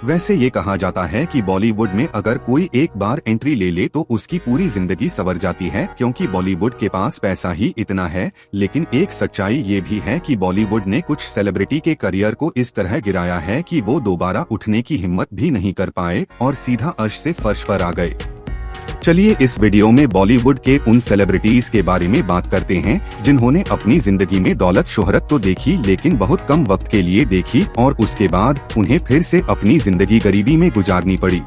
वैसे ये कहा जाता है कि बॉलीवुड में अगर कोई एक बार एंट्री ले ले तो उसकी पूरी जिंदगी संवर जाती है, क्योंकि बॉलीवुड के पास पैसा ही इतना है। लेकिन एक सच्चाई ये भी है कि बॉलीवुड ने कुछ सेलिब्रिटी के करियर को इस तरह गिराया है कि वो दोबारा उठने की हिम्मत भी नहीं कर पाए और सीधा अर्श से फर्श पर आ गए। चलिए इस वीडियो में बॉलीवुड के उन सेलिब्रिटीज के बारे में बात करते हैं जिन्होंने अपनी जिंदगी में दौलत शोहरत तो देखी, लेकिन बहुत कम वक्त के लिए देखी और उसके बाद उन्हें फिर से अपनी जिंदगी गरीबी में गुजारनी पड़ी।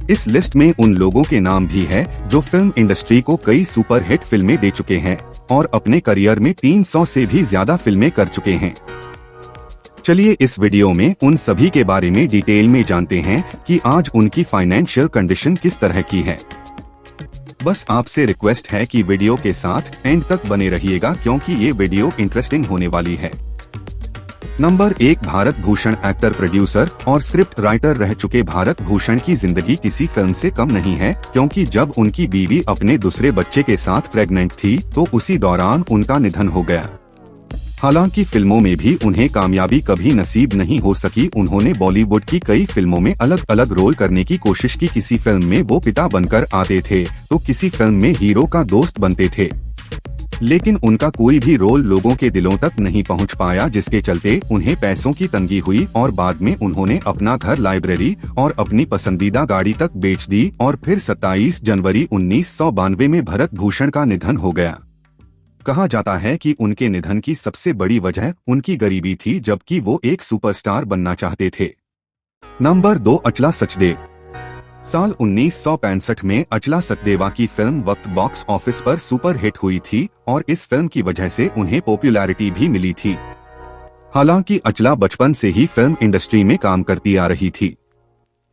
इस लिस्ट में उन लोगों के नाम भी है जो फिल्म इंडस्ट्री को कई सुपरहिट फिल्में दे चुके हैं और अपने करियर में 300 से भी ज्यादा फिल्में कर चुके हैं। चलिए इस वीडियो में उन सभी के बारे में डिटेल में जानते हैं कि आज उनकी फाइनेंशियल कंडीशन किस तरह की है। बस आपसे रिक्वेस्ट है कि वीडियो के साथ एंड तक बने रहिएगा, क्योंकि ये वीडियो इंटरेस्टिंग होने वाली है। Number 1, Bharat Bhushan. Actor, producer और स्क्रिप्ट राइटर रह चुके भारत भूषण की जिंदगी किसी फिल्म से कम नहीं है, क्योंकि जब उनकी बीवी अपने दूसरे बच्चे के साथ प्रेग्नेंट थी तो उसी दौरान उनका निधन हो गया। हालांकि फिल्मों में भी उन्हें कामयाबी कभी नसीब नहीं हो सकी। उन्होंने बॉलीवुड की कई फिल्मों में अलग अलग रोल करने की कोशिश की। किसी फिल्म में वो पिता बनकर आते थे तो किसी फिल्म में हीरो का दोस्त बनते थे, लेकिन उनका कोई भी रोल लोगों के दिलों तक नहीं पहुंच पाया, जिसके चलते उन्हें पैसों की तंगी हुई और बाद में उन्होंने अपना घर, लाइब्रेरी और अपनी पसंदीदा गाड़ी तक बेच दी और फिर 27 जनवरी 1992 में भरत भूषण का निधन हो गया। कहा जाता है कि उनके निधन की सबसे बड़ी वजह उनकी गरीबी थी, जबकि वो एक सुपरस्टार बनना चाहते थे। नंबर 2, अचला सचदेव। साल 1965 में अचला सचदेवा की फिल्म वक्त बॉक्स ऑफिस पर सुपर हिट हुई थी और इस फिल्म की वजह से उन्हें पॉपुलैरिटी भी मिली थी। हालांकि अचला बचपन से ही फिल्म इंडस्ट्री में काम करती आ रही थी।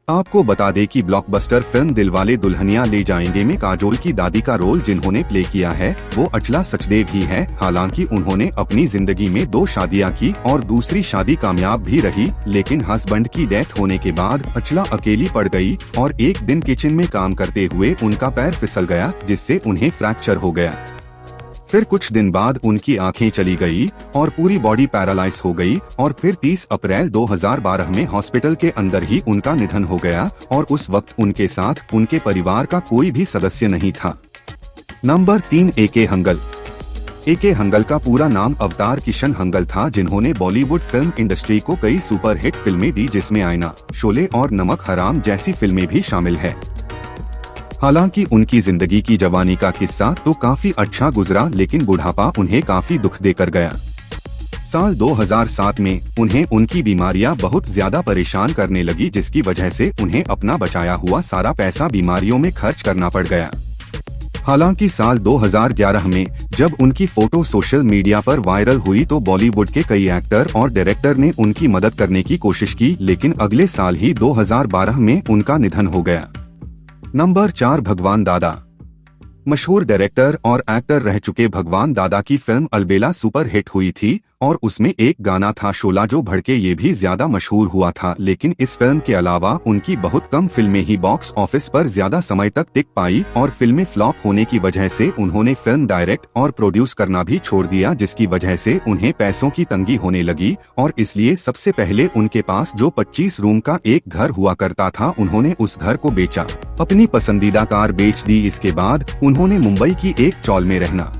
आपको बता दें कि ब्लॉकबस्टर फिल्म दिलवाले दुल्हनिया ले जाएंगे में काजोल की दादी का रोल जिन्होंने प्ले किया है वो अचला सचदेव ही है। हालांकि उन्होंने अपनी जिंदगी में 2 शादियां की और दूसरी शादी कामयाब भी रही, लेकिन हस्बैंड की डेथ होने के बाद अचला अकेली पड़ गई और एक दिन किचन में काम करते हुए उनका पैर फिसल गया, जिससे उन्हें फ्रैक्चर हो गया। फिर कुछ दिन बाद उनकी आंखें चली गई और पूरी बॉडी पैरालाइज हो गई और फिर 30 अप्रैल 2012 में हॉस्पिटल के अंदर ही उनका निधन हो गया और उस वक्त उनके साथ उनके परिवार का कोई भी सदस्य नहीं था। Number 3, A K. Hangal. A K. Hangal का पूरा नाम अवतार किशन हंगल था, जिन्होंने बॉलीवुड फिल्म इंडस्ट्री को कई सुपरहिट फिल्में दी, जिसमें आईना, शोले और नमक हराम जैसी फिल्में भी शामिल है। हालांकि उनकी जिंदगी की जवानी का किस्सा तो काफी अच्छा गुजरा, लेकिन बुढ़ापा उन्हें काफी दुख देकर गया। साल 2007 में उन्हें उनकी बीमारियां बहुत ज्यादा परेशान करने लगी, जिसकी वजह से उन्हें अपना बचाया हुआ सारा पैसा बीमारियों में खर्च करना पड़ गया। हालांकि साल 2011 में जब उनकी फोटो सोशल मीडिया पर वायरल हुई तो बॉलीवुड के कई एक्टर और डायरेक्टर ने उनकी मदद करने की कोशिश की, लेकिन अगले साल ही 2012 में उनका निधन हो गया। नंबर 4, भगवान दादा। मशहूर डायरेक्टर और एक्टर रह चुके भगवान दादा की फिल्म अलबेला सुपर हिट हुई थी और उसमें एक गाना था शोला जो भड़के, ये भी ज्यादा मशहूर हुआ था। लेकिन इस फिल्म के अलावा उनकी बहुत कम फिल्में ही बॉक्स ऑफिस पर ज्यादा समय तक टिक पाई और फिल्में फ्लॉप होने की वजह से उन्होंने फिल्म डायरेक्ट और प्रोड्यूस करना भी छोड़ दिया, जिसकी वजह से उन्हें पैसों की तंगी होने लगी और इसलिए सबसे पहले उनके पास जो 25 रूम का एक घर हुआ करता था उन्होंने उस घर को बेचा, अपनी पसंदीदा कार बेच दी। इसके बाद उन्होंने मुंबई की एक चॉल में रहना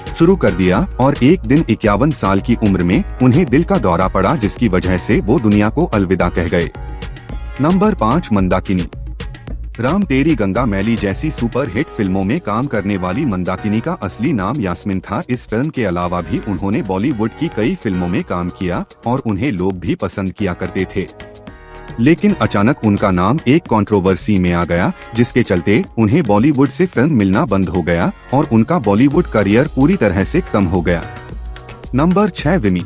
शुरू कर दिया और एक दिन 51 साल की उम्र में उन्हें दिल का दौरा पड़ा, जिसकी वजह से वो दुनिया को अलविदा कह गए। नंबर 5, मंदाकिनी। राम तेरी गंगा मैली जैसी सुपर हिट फिल्मों में काम करने वाली मंदाकिनी का असली नाम यास्मीन था। इस फिल्म के अलावा भी उन्होंने बॉलीवुड की कई फिल्मों में काम किया और उन्हें लोग भी पसंद किया करते थे, लेकिन अचानक उनका नाम एक कंट्रोवर्सी में आ गया, जिसके चलते उन्हें बॉलीवुड से फिल्म मिलना बंद हो गया और उनका बॉलीवुड करियर पूरी तरह से खत्म हो गया। नंबर 6, विमी।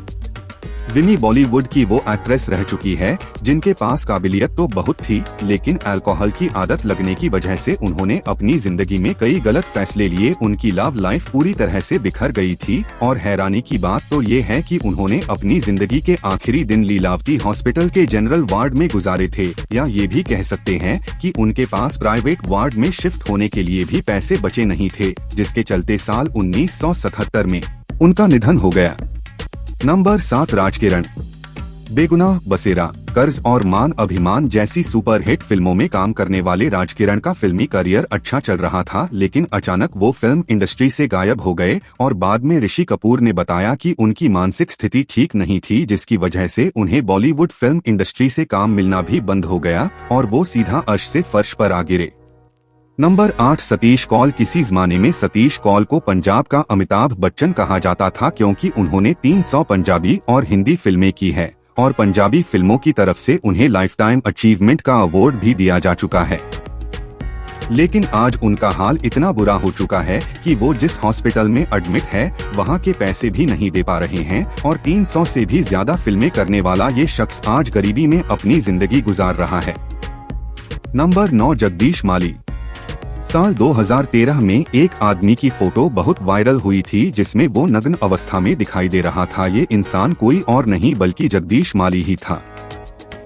विमी बॉलीवुड की वो एक्ट्रेस रह चुकी है जिनके पास काबिलियत तो बहुत थी, लेकिन अल्कोहल की आदत लगने की वजह से उन्होंने अपनी जिंदगी में कई गलत फैसले लिए। उनकी लव लाइफ पूरी तरह से बिखर गई थी और हैरानी की बात तो ये है कि उन्होंने अपनी जिंदगी के आखिरी दिन लीलावती हॉस्पिटल के जनरल वार्ड में गुजारे थे, या ये भी कह सकते हैं कि उनके पास प्राइवेट वार्ड में शिफ्ट होने के लिए भी पैसे बचे नहीं थे, जिसके चलते साल 1977 में उनका निधन हो गया। नंबर 7, राजकिरण। बेगुनाह बसेरा। कर्ज और मान अभिमान जैसी सुपरहिट फिल्मों में काम करने वाले राजकिरण का फिल्मी करियर अच्छा चल रहा था, लेकिन अचानक वो फिल्म इंडस्ट्री से गायब हो गए और बाद में ऋषि कपूर ने बताया कि उनकी मानसिक स्थिति ठीक नहीं थी, जिसकी वजह से उन्हें बॉलीवुड फिल्म इंडस्ट्री से काम मिलना भी बंद हो गया और वो सीधा अर्श से फर्श पर आ गिरे। नंबर 8, सतीश कौल। किसी जमाने में सतीश कौल को पंजाब का अमिताभ बच्चन कहा जाता था, क्योंकि उन्होंने 300 पंजाबी और हिंदी फिल्में की है और पंजाबी फिल्मों की तरफ से उन्हें लाइफ टाइम अचीवमेंट का अवार्ड भी दिया जा चुका है। लेकिन आज उनका हाल इतना बुरा हो चुका है कि वो जिस हॉस्पिटल में एडमिट है वहां के पैसे भी नहीं दे पा रहे हैं और 300 से भी ज्यादा फिल्में करने वाला ये शख्स आज गरीबी में अपनी जिंदगी गुजार रहा है। नंबर 9, जगदीश माली। साल 2013 में एक आदमी की फोटो बहुत वायरल हुई थी, जिसमें वो नग्न अवस्था में दिखाई दे रहा था। ये इंसान कोई और नहीं बल्कि जगदीश माली ही था।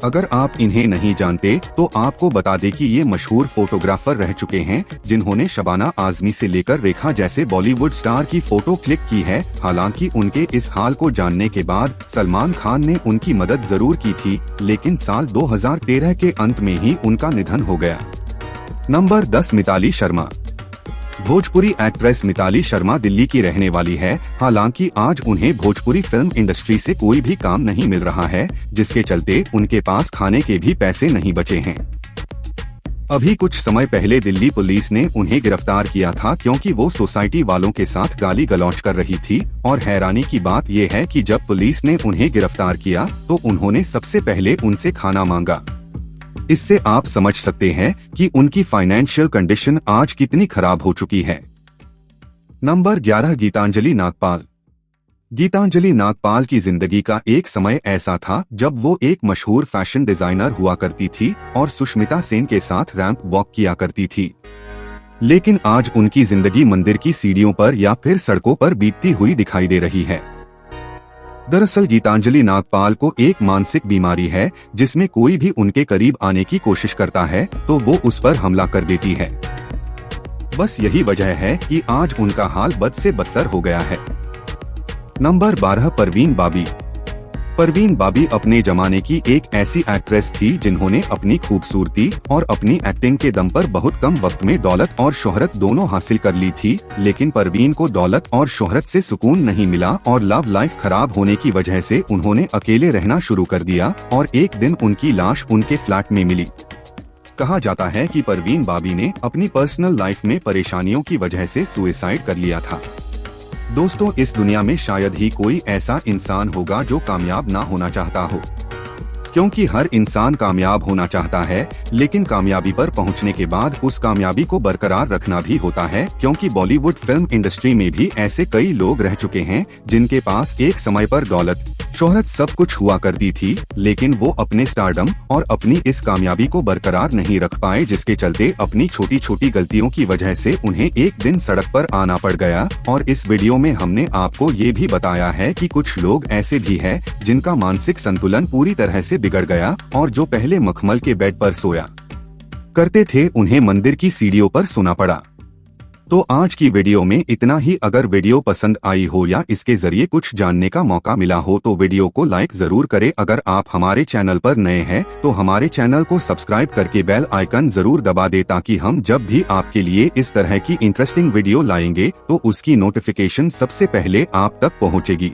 अगर आप इन्हें नहीं जानते तो आपको बता दें कि ये मशहूर फोटोग्राफर रह चुके हैं, जिन्होंने शबाना आजमी से लेकर रेखा जैसे बॉलीवुड स्टार की फोटो क्लिक की है। हालांकि उनके इस हाल को जानने के बाद सलमान खान ने उनकी मदद जरूर की थी, लेकिन साल 2013 के अंत में ही उनका निधन हो गया। नंबर 10, मिताली शर्मा। भोजपुरी एक्ट्रेस मिताली शर्मा दिल्ली की रहने वाली है। हालांकि आज उन्हें भोजपुरी फिल्म इंडस्ट्री से कोई भी काम नहीं मिल रहा है, जिसके चलते उनके पास खाने के भी पैसे नहीं बचे हैं। अभी कुछ समय पहले दिल्ली पुलिस ने उन्हें गिरफ्तार किया था, क्योंकि वो सोसाइटी वालों के साथ गाली गलौज कर रही थी। और हैरानी की बात यह है कि जब पुलिस ने उन्हें गिरफ्तार किया तो उन्होंने सबसे पहले उनसे खाना मांगा। इससे आप समझ सकते हैं कि उनकी फाइनेंशियल कंडीशन आज कितनी खराब हो चुकी है। नंबर 11, गीतांजलि नागपाल। गीतांजलि नागपाल की जिंदगी का एक समय ऐसा था जब वो एक मशहूर फैशन डिजाइनर हुआ करती थी और सुष्मिता सेन के साथ रैंप वॉक किया करती थी। लेकिन आज उनकी जिंदगी मंदिर की सीढ़ियों पर या फिर सड़कों पर बीतती हुई दिखाई दे रही है। दरअसल गीतांजलि नागपाल को एक मानसिक बीमारी है, जिसमें कोई भी उनके करीब आने की कोशिश करता है तो वो उस पर हमला कर देती है। बस यही वजह है कि आज उनका हाल बद से बदतर हो गया है। नंबर 12, परवीन बाबी। परवीन बाबी अपने जमाने की एक ऐसी एक्ट्रेस थी जिन्होंने अपनी खूबसूरती और अपनी एक्टिंग के दम पर बहुत कम वक्त में दौलत और शोहरत दोनों हासिल कर ली थी। लेकिन परवीन को दौलत और शोहरत से सुकून नहीं मिला और लव लाइफ खराब होने की वजह से उन्होंने अकेले रहना शुरू कर दिया और एक दिन उनकी लाश उनके फ्लैट में मिली। कहा जाता है कि परवीन बाबी ने अपनी पर्सनल लाइफ में परेशानियों की वजह से सुसाइड कर लिया था। दोस्तों, इस दुनिया में शायद ही कोई ऐसा इंसान होगा जो कामयाब ना होना चाहता हो, क्योंकि हर इंसान कामयाब होना चाहता है, लेकिन कामयाबी पर पहुंचने के बाद उस कामयाबी को बरकरार रखना भी होता है। क्योंकि बॉलीवुड फिल्म इंडस्ट्री में भी ऐसे कई लोग रह चुके हैं जिनके पास एक समय पर दौलत, शोहरत सब कुछ हुआ करती थी, लेकिन वो अपने स्टारडम और अपनी इस कामयाबी को बरकरार नहीं रख पाए, जिसके चलते अपनी छोटी छोटी गलतियों की वजह से उन्हें एक दिन सड़क पर आना पड़ गया। और इस वीडियो में हमने आपको ये भी बताया है कि कुछ लोग ऐसे भी हैं जिनका मानसिक संतुलन पूरी तरह से बिगड़ गया और जो पहले मखमल के बेड पर सोया करते थे उन्हें मंदिर की सीढ़ियों पर सोना पड़ा। तो आज की वीडियो में इतना ही। अगर वीडियो पसंद आई हो या इसके जरिए कुछ जानने का मौका मिला हो तो वीडियो को लाइक जरूर करें। अगर आप हमारे चैनल पर नए हैं तो हमारे चैनल को सब्सक्राइब करके बेल आइकन जरूर दबा दें, ताकि हम जब भी आपके लिए इस तरह की इंटरेस्टिंग वीडियो लाएंगे तो उसकी नोटिफिकेशन सबसे पहले आप तक पहुंचेगी।